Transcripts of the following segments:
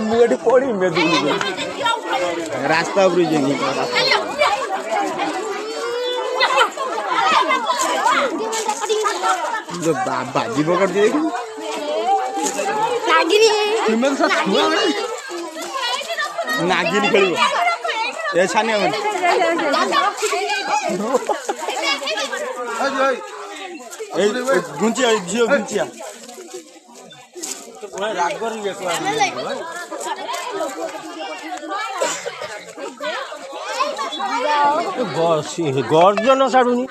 मुझे पड़ी मैं रास्ता पर जो बाजी पकड़ दिए नागिन खेल ये छानिया गुंचिया झील गुंचिया गर्जन छाड़ुनी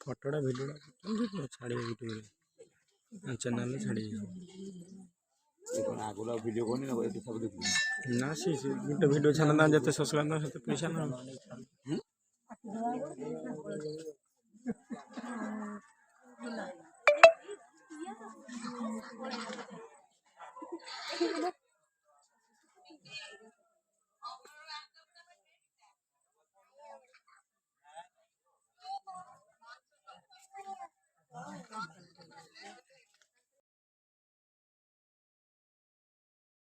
फोटोटा भिडियो छाड़े यूट्यूब चैनल छाड़ी आगुला वीडियो कोनी ना सब देख ना सी गोटे वीडियो छाना ना जते सब्सक्राइब ना सेते पैसा ना